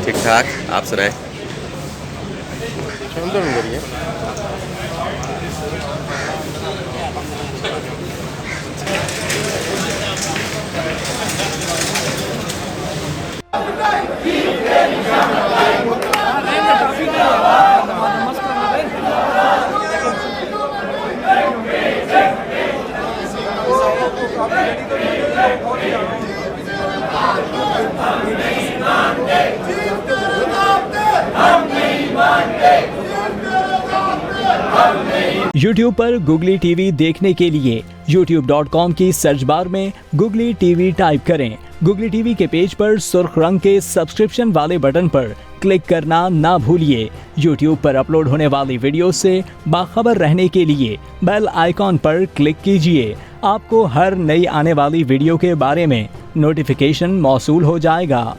ठीक ठाक, आप सुनाए? YouTube पर गुगली टीवी देखने के लिए youtube.com की सर्च बार में गुगली टीवी टाइप करें। गुगली टीवी के पेज पर सुर्ख रंग के सब्सक्रिप्शन वाले बटन पर क्लिक करना ना भूलिए। YouTube पर अपलोड होने वाली वीडियो से बाखबर रहने के लिए बेल आइकॉन पर क्लिक कीजिए। आपको हर नई आने वाली वीडियो के बारे में नोटिफिकेशन मौसूल हो जाएगा।